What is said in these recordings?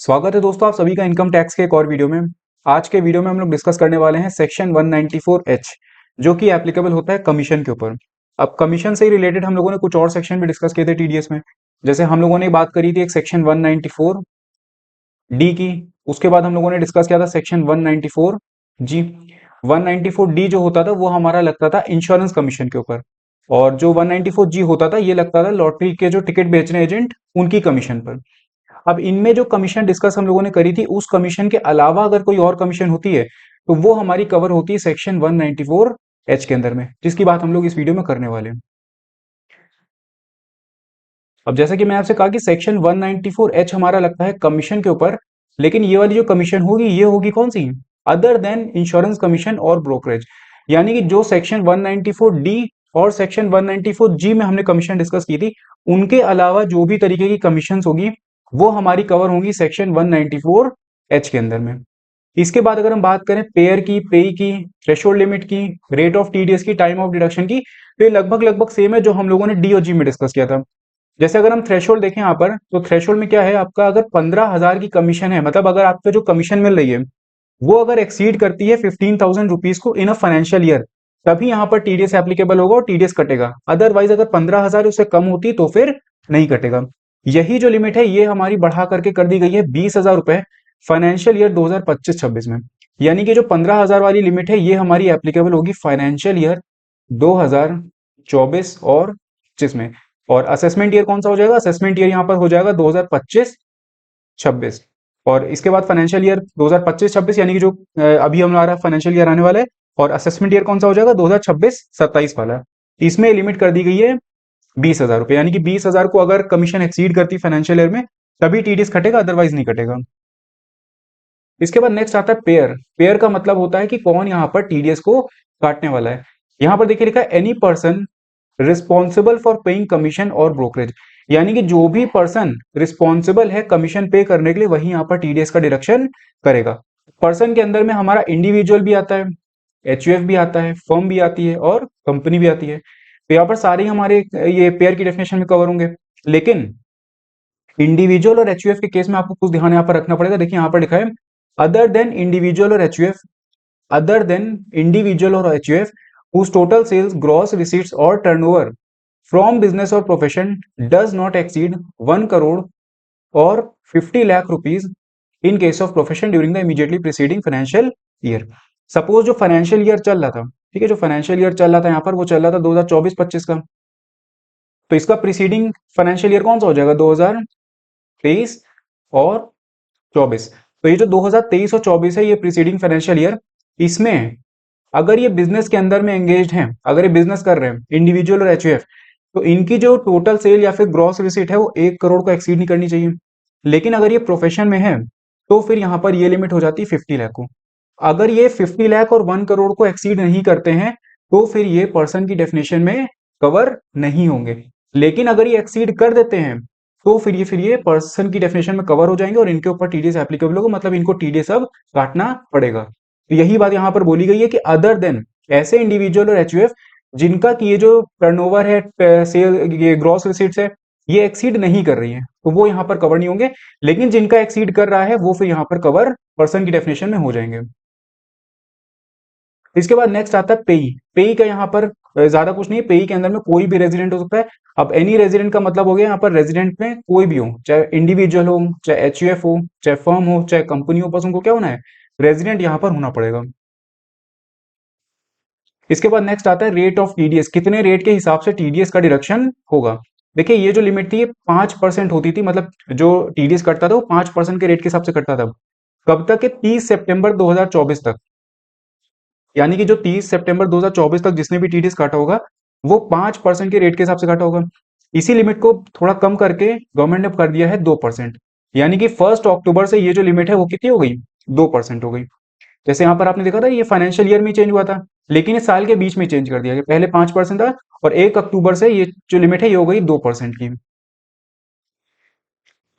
स्वागत है दोस्तों आप सभी का इनकम टैक्स के एक और वीडियो में। आज के वीडियो में हम लोग डिस्कस करने वाले हैं सेक्शन 194H जो कि एप्लीकेबल होता है कमीशन के ऊपर। अब कमीशन से ही रिलेटेड हम लोगों ने कुछ और सेक्शन भी डिस्कस किए थे टीडीएस में। जैसे हम लोगों ने बात करी थी एक सेक्शन 194D की, उसके बाद हम लोगों ने डिस्कस किया था सेक्शन 194G। 194D जो होता था वो हमारा लगता था इंश्योरेंस कमीशन के ऊपर, और जो 194G होता था ये लगता था लॉटरी के जो टिकट बेचने एजेंट उनकी कमीशन पर। अब इनमें जो कमीशन डिस्कस हम लोगों ने करी थी उस कमीशन के अलावा अगर कोई और कमीशन होती है तो वो हमारी कवर होती है सेक्शन 194H के अंदर में, जिसकी बात हम लोग इस वीडियो में करने वाले हैं। अब जैसा कि मैं आपसे कहा कि सेक्शन 194H हमारा लगता है कमीशन के ऊपर, लेकिन ये वाली जो कमीशन होगी ये होगी कौन सी, अदर देन इंश्योरेंस कमीशन और ब्रोकरेज। यानी कि जो सेक्शन 194D और सेक्शन 194G में हमने कमीशन डिस्कस की थी उनके अलावा जो भी तरीके की कमीशन होगी वो हमारी कवर होंगी सेक्शन 194H के अंदर में। इसके बाद अगर हम बात करें पेयर की, पे की, थ्रेशोल्ड लिमिट की, रेट ऑफ टीडीएस की, टाइम ऑफ डिडक्शन की, तो ये लगभग लगभग सेम है जो हम लोगों ने डी और जी में डिस्कस किया था। जैसे अगर हम थ्रेशोल्ड देखें यहाँ पर, तो थ्रेशोल्ड में क्या है आपका, अगर 15,000 की कमीशन है, मतलब अगर आपको जो कमीशन मिल रही है वो अगर एक्सीड करती है 15,000 रुपीज को इन अ फाइनेंशियल ईयर, तभी यहाँ पर टीडीएस एप्लीकेबल होगा और टीडीएस कटेगा। अदरवाइज अगर 15,000 उससे कम होती तो फिर नहीं कटेगा। यही जो लिमिट है ये हमारी बढ़ा करके कर दी गई है 20,000 रुपए फाइनेंशियल ईयर 2025-26 में। यानी कि जो 15,000 वाली लिमिट है ये हमारी एप्लीकेबल होगी फाइनेंशियल ईयर 2024 और 25 में। और असेसमेंट ईयर कौन सा हो जाएगा, असेसमेंट ईयर यहाँ पर हो जाएगा 2025-26। और इसके बाद फाइनेंशियल ईयर 2025-26 यानी कि जो अभी हमारा फाइनेंशियल ईयर आने वाला है, और असेसमेंट ईयर कौन सा हो जाएगा 2026-27 वाला। इसमें लिमिट कर दी गई है 20,000 रुपए, यानी कि 20,000 को अगर कमीशन एक्सीड करती फाइनेंशियल ईयर में तभी टीडीएस कटेगा, अदरवाइज नहीं कटेगा। इसके बाद नेक्स्ट आता है पेयर। पेयर का मतलब होता है कि कौन यहाँ पर टीडीएस को काटने वाला है। यहाँ पर देखिए लिखा है any person responsible for paying commission और ब्रोकरेज, यानी कि जो भी पर्सन रिस्पॉन्सिबल है कमीशन पे करने के लिए वही यहाँ पर टीडीएस का डिडक्शन करेगा। पर्सन के अंदर में हमारा इंडिविजुअल भी आता है, एचयूएफ भी आता है, फर्म भी आती है और कंपनी भी आती है। तो यहाँ पर सारे हमारे ये पेयर की डेफिनेशन में कवर होंगे। लेकिन इंडिविजुअल और एचयूएफ के केस में आपको कुछ ध्यान यहाँ पर रखना पड़ेगा। देखिए यहाँ पर लिखा है अदर देन इंडिविजुअल और एचयूएफ, अदर देन इंडिविजुअल और HUF whose total sales, gross receipts or turnover from business or profession does not exceed 1 crore or 50 lakh rupees in case of profession during the immediately preceding financial year। Suppose जो financial year चल रहा था, ठीक है, जो financial year चल रहा था यहाँ पर वो चल रहा था 2024-25 का, तो इसका प्रीसीडिंग फाइनेंशियल ईयर कौन सा हो जाएगा 2023 और 24। तो ये जो 2023 और 24 है ये प्रीसीडिंग फाइनेंशियल ईयर, इसमें अगर ये बिजनेस के अंदर में एंगेज हैं, अगर ये बिजनेस कर रहे हैं इंडिविजुअल और एचयूएफ, तो इनकी जो टोटल सेल या फिर ग्रॉस रिसीट है वो 1 करोड़ को एक्सीड नहीं करनी चाहिए। लेकिन अगर ये प्रोफेशन में है तो फिर यहाँ पर ये लिमिट हो जाती है 50 लाख को। अगर ये 50 लाख और 1 करोड़ को एक्सीड नहीं करते हैं तो फिर ये पर्सन की डेफिनेशन में कवर नहीं होंगे। लेकिन अगर ये एक्सीड कर देते हैं तो फिर ये पर्सन की डेफिनेशन में कवर हो जाएंगे और इनके ऊपर टीडीएस एप्लीकेबल होगा, मतलब इनको टीडीएस अब काटना पड़ेगा। तो यही बात यहाँ पर बोली गई है कि अदर देन ऐसे इंडिविजुअल और एचयूएफ जिनका की ये जो टर्नओवर है, सेल, ये ग्रॉस रिसीट्स है, ये एक्सीड नहीं कर रही है तो वो यहाँ पर कवर नहीं होंगे। लेकिन जिनका एक्सीड कर रहा है वो फिर यहाँ पर कवर पर्सन की डेफिनेशन में हो जाएंगे। इसके बाद नेक्स्ट आता है पेई। पेई का यहाँ पर ज्यादा कुछ नहीं है, पेई के अंदर में कोई भी रेजिडेंट हो सकता है। अब एनी रेजिडेंट का मतलब हो गया यहाँ पर रेजिडेंट में कोई भी हो, चाहे इंडिविजुअल हो, चाहे एचयूएफ हो, चाहे फर्म हो, चाहे कंपनी हो, बस उनको क्या होना है, रेजिडेंट यहाँ पर होना पड़ेगा। इसके बाद नेक्स्ट आता है रेट ऑफ टीडीएस, कितने रेट के हिसाब से टीडीएस का डिडक्शन होगा। देखिए ये जो लिमिट थी ये 5% होती थी, मतलब जो टीडीएस कटता था वो 5% के रेट के हिसाब से कटता था। कब तक है, 30 सितंबर 2024 तक। यानी कि जो 30 सितंबर 2024 तक जिसने भी टीडीएस काटा होगा वो 5% के रेट के हिसाब से काटा होगा। इसी लिमिट को थोड़ा कम करके गवर्नमेंट ने कर दिया है 2%। यानी कि 1 अक्टूबर से ये जो लिमिट है वो कितनी हो गई, 2% हो गई। जैसे यहाँ पर आपने देखा था ये फाइनेंशियल ईयर में चेंज हुआ था, लेकिन इस साल के बीच में चेंज कर दिया गया। पहले 5% था और 1 अक्टूबर से ये जो लिमिट है ये हो गई 2% की।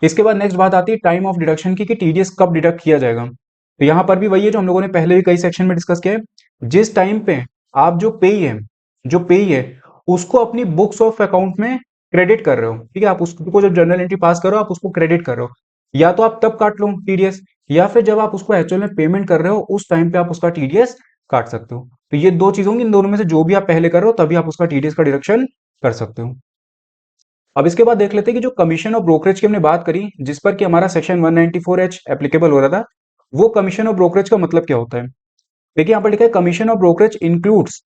इसके बाद नेक्स्ट बात आती है टाइम ऑफ डिडक्शन की, कि टीडीएस कब डिडक्ट किया जाएगा। तो यहाँ पर भी वही है जो हम लोगों ने पहले भी कई सेक्शन में डिस्कस किया है। जिस टाइम पे आप जो पेई है उसको अपनी बुक्स ऑफ अकाउंट में क्रेडिट कर रहे हो, ठीक है, आप उसको जब जर्नल एंट्री पास करो आप उसको क्रेडिट कर रहे हो, या तो आप तब काट लो टीडीएस, या फिर जब आप उसको एक्चुअल में पेमेंट कर रहे हो उस टाइम पे आप उसका टीडीएस काट सकते हो। तो ये दो चीज होंगी, इन दोनों में से जो भी आप पहले कर रहे हो तभी आप उसका टीडीएस का डिडक्शन कर सकते हो। अब इसके बाद देख लेते हैं कि जो कमीशन और ब्रोकरेज की हमने बात करी, जिस पर कि हमारा सेक्शन 194H एप्लीकेबल हो रहा था, वो कमीशन और ब्रोकरेज का मतलब क्या होता है। देखिए यहाँ पर लिखा है कमीशन और brokerage includes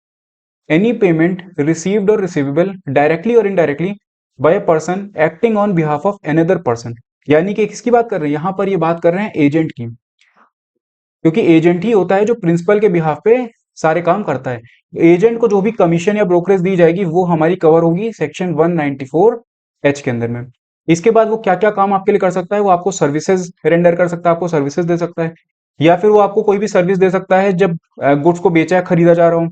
any payment received और रिसीवेबल डायरेक्टली और indirectly bye a person acting on behalf of another person. यानी कि किसकी बात कर रहे हैं यहाँ पर, ये बात कर रहे हैं एजेंट की, क्योंकि एजेंट ही होता है जो प्रिंसिपल के बिहाफ पे सारे काम करता है। एजेंट को जो भी कमीशन या ब्रोकरेज दी जाएगी वो हमारी कवर होगी सेक्शन 194H के अंदर में। इसके बाद वो क्या क्या काम आपके लिए कर सकता है, वो आपको सर्विसेज रेंडर कर सकता है, आपको सर्विसेज दे सकता है, या फिर वो आपको कोई भी सर्विस दे सकता है जब गुड्स को बेचा या खरीदा जा रहा हो।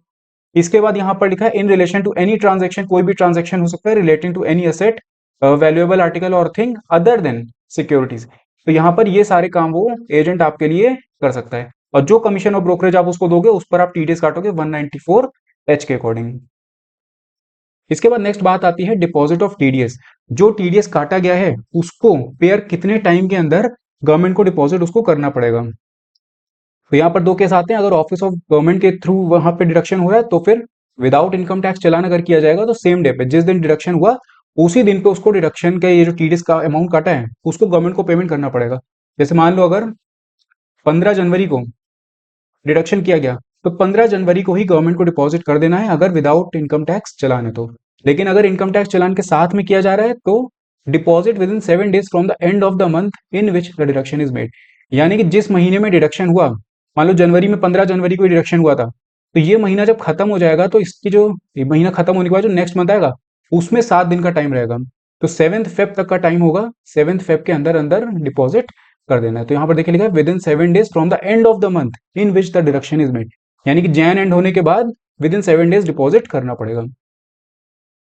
इसके बाद यहाँ पर लिखा है in relation to any transaction, कोई भी ट्रांजेक्शन हो सकता है relating to any asset valuable article और थिंग अदर देन सिक्योरिटीज। तो यहाँ पर ये सारे काम वो एजेंट आपके लिए कर सकता है, और जो कमीशन और ब्रोकरेज आप उसको दोगे उस पर आप टीडीएस काटोगे 194H के अकॉर्डिंग। इसके बाद नेक्स्ट बात आती है डिपॉजिट ऑफ टीडीएस। जो टीडीएस काटा गया है उसको पेयर कितने टाइम के अंदर गवर्नमेंट को डिपॉजिट उसको करना पड़ेगा। तो यहाँ पर दो केस आते हैं, अगर ऑफिस ऑफ गवर्नमेंट के थ्रू वहां पे डिडक्शन हो रहा है तो फिर विदाउट इनकम टैक्स चलान अगर किया जाएगा तो सेम डे पे, जिस दिन डिडक्शन हुआ उसी दिन पे उसको डिडक्शन का ये जो टीडीएस का अमाउंट काटा है उसको गवर्नमेंट को पेमेंट करना पड़ेगा। जैसे मान लो अगर 15 जनवरी को डिडक्शन किया गया तो 15 जनवरी को ही गवर्नमेंट को डिपॉजिट कर देना है, अगर विदाउट इनकम टैक्स चलान है तो। लेकिन अगर इनकम टैक्स चलान के साथ में किया जा रहा है तो deposit with in 7 days from the end of the month in which the deduction is made. यानी कि जिस महीने में डिडक्शन हुआ, मान लो जनवरी में 15 जनवरी को डिडक्शन हुआ था, तो ये महीना जब खत्म हो जाएगा तो इसकी जो ये महीना खत्म होने के बाद जो नेक्स्ट मंथ आएगा उसमें 7 दिन का टाइम रहेगा। तो 7 फेब तक का टाइम होगा, 7 फेब के अंदर अंदर डिपॉजिट कर देना है। तो यहाँ पर देखिए लिखा है with in 7 days from the end of the month in which the deduction is made. यानी कि जैन एंड होने के बाद विद इन 7 डेज डिपॉजिट करना पड़ेगा।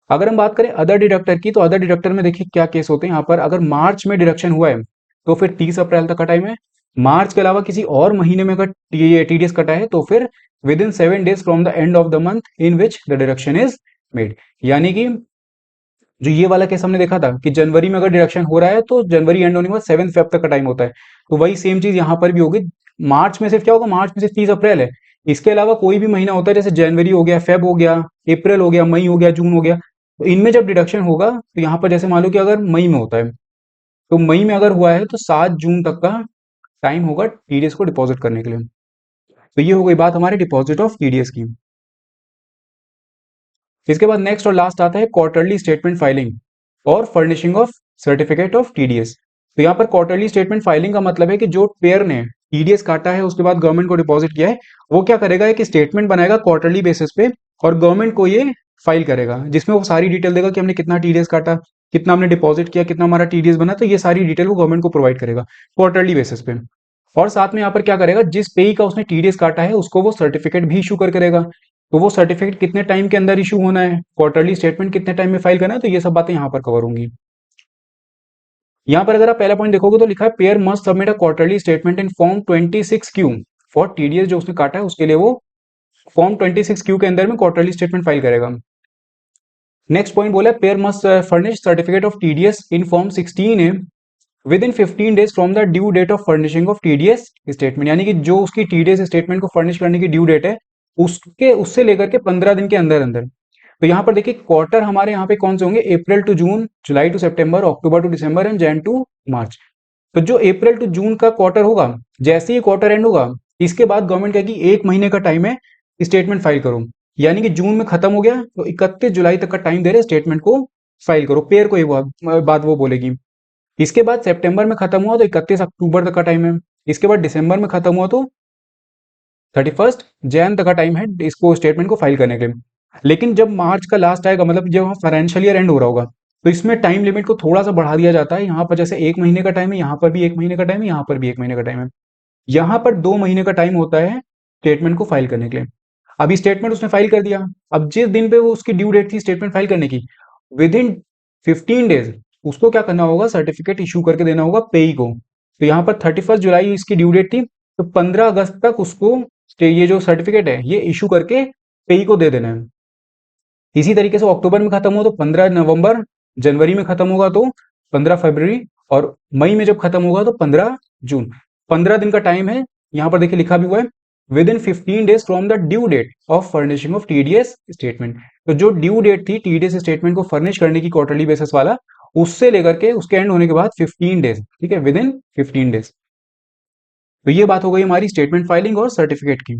अगर हम बात करें अदर डिडक्टर की, तो अदर डिडक्टर में देखिए क्या केस होते हैं यहाँ पर। अगर मार्च में डिडक्शन हुआ है तो फिर 30 अप्रैल तक का टाइम है। मार्च के अलावा किसी और महीने में अगर टीडीएस कटा है तो फिर with in 7 days from the end of the month in which the deduction is made. यानी कि जो ये वाला केस हमने देखा था कि जनवरी में अगर डिडक्शन हो रहा है तो जनवरी एंड होने के बाद 7 फेब तक का टाइम होता है, तो वही सेम चीज यहाँ पर भी होगी। मार्च में सिर्फ क्या होगा, मार्च में सिर्फ 30 अप्रैल है। इसके अलावा कोई भी महीना होता है जैसे जनवरी हो गया, फेब हो गया, अप्रैल हो गया, मई हो गया, जून हो गया, तो इनमें जब डिडक्शन होगा तो यहाँ पर जैसे मान लो कि अगर मई में होता है तो मई में अगर हुआ है तो 7 जून तक का टाइम होगा टीडीएस को डिपॉजिट करने के लिए। तो ये हो गई बात हमारे डिपॉजिट ऑफ टीडीएस की। इसके बाद नेक्स्ट और लास्ट आता है क्वार्टरली स्टेटमेंट फाइलिंग और furnishing of certificate of TDS. तो यहाँ पर क्वार्टरली स्टेटमेंट फाइलिंग का मतलब है कि जो पेयर ने टीडीएस काटा है उसके बाद गवर्नमेंट को डिपॉजिट किया है, वो क्या करेगा, एक स्टेटमेंट बनाएगा क्वार्टरली बेसिस पे और गवर्नमेंट को ये फाइल करेगा, जिसमें वो सारी डिटेल देगा कि हमने कितना टीडीएस काटा, कितना हमने डिपॉजिट किया, कितना हमारा टीडीएस बना। तो ये सारी डिटेल वो गवर्नमेंट को प्रोवाइड करेगा क्वार्टरली बेसिस पे। और साथ में यहाँ पर क्या करेगा, जिस पेई का उसने टीडीएस काटा है उसको वो सर्टिफिकेट भी इशू कर करेगा। तो वो सर्टिफिकेट कितने टाइम के अंदर इशू होना है, क्वार्टरली स्टेटमेंट कितने टाइम में फाइल करना है, तो ये सब बातें यहाँ पर कवर होंगी। यहाँ पर अगर आप पहला पॉइंट देखोगे तो लिखा है pair must submit a quarterly statement in form 26Q for TDS. जो उसने काटा है उसके लिए वो फॉर्म 26Q के अंदर में क्वार्टरली स्टेटमेंट फाइल करेगा। नेक्स्ट पॉइंट बोला payer must furnish certificate of TDS in form 16A within 15 days from the due date of furnishing of TDS statement. यानी कि जो उसकी टीडीएस स्टेटमेंट को फर्निश करने की ड्यू डेट है उसके उससे लेकर के 15 दिन के अंदर अंदर। तो यहाँ पर देखिए क्वार्टर हमारे यहाँ पे कौन से होंगे, April to June, July to September, October to December and Jan to March. तो जो अप्रैल टू जून का क्वार्टर होगा, जैसे ही क्वार्टर एंड होगा इसके बाद गवर्नमेंट कहेगी 1 महीने का टाइम है स्टेटमेंट फाइल करो। यानी कि जून में खत्म हो गया तो 31 जुलाई तक का टाइम दे रहे स्टेटमेंट को फाइल करो, पेयर को ये बात वो बोलेगी। इसके बाद सितंबर में खत्म हुआ तो 31 अक्टूबर तक का टाइम है। इसके बाद दिसंबर में खत्म हुआ तो 31 जैन तक का टाइम है इसको स्टेटमेंट को फाइल करने के लिए। लेकिन जब मार्च का लास्ट आएगा, मतलब जब फाइनेंशियल ईयर एंड हो रहा होगा, तो इसमें टाइम लिमिट को थोड़ा सा बढ़ा दिया जाता है। यहाँ पर जैसे 1 महीने का टाइम है, यहाँ पर भी 1 महीने का टाइम है, यहाँ पर भी 1 महीने का टाइम है, यहाँ पर 2 महीने का टाइम होता है स्टेटमेंट को फाइल करने के लिए। अभी स्टेटमेंट उसने फाइल कर दिया, अब जिस दिन पे वो उसकी ड्यू डेट थी स्टेटमेंट फाइल करने की, विद इन 15 डेज उसको क्या करना होगा, सर्टिफिकेट इशू करके देना होगा पेई को। तो यहाँ पर 31 जुलाई इसकी ड्यू डेट थी, तो 15 अगस्त तक उसको ये जो सर्टिफिकेट है ये इशू करके पेई को दे देना है। इसी तरीके से अक्टूबर में खत्म हो तो 15 नवंबर, जनवरी में खत्म होगा तो 15 फरवरी और मई में जब खत्म होगा तो 15 जून। 15 दिन का टाइम है। यहाँ पर देखिए लिखा भी हुआ है within 15 days from the due date of furnishing of TDS statement. तो जो ड्यू डेट थी टीडीएस स्टेटमेंट को फर्निश करने की क्वार्टरली बेसिस वाला, उससे लेकर के उसके एंड होने के बाद 15 डेज, ठीक है, विद इन 15 डेज। तो ये बात हो गई हमारी स्टेटमेंट फाइलिंग और सर्टिफिकेट की।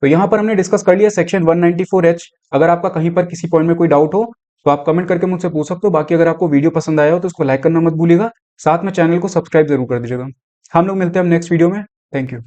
तो यहाँ पर हमने डिस्कस कर लिया सेक्शन 194H। अगर आपका कहीं पर किसी पॉइंट में कोई डाउट हो तो आप कमेंट करके मुझसे पूछ सकते हो। बाकी अगर आपको वीडियो पसंद आया हो तो उसको लाइक करना मत भूलिएगा, साथ में चैनल को सब्सक्राइब जरूर कर दीजिएगा। हम लोग मिलते हैं हम नेक्स्ट वीडियो में। Thank you.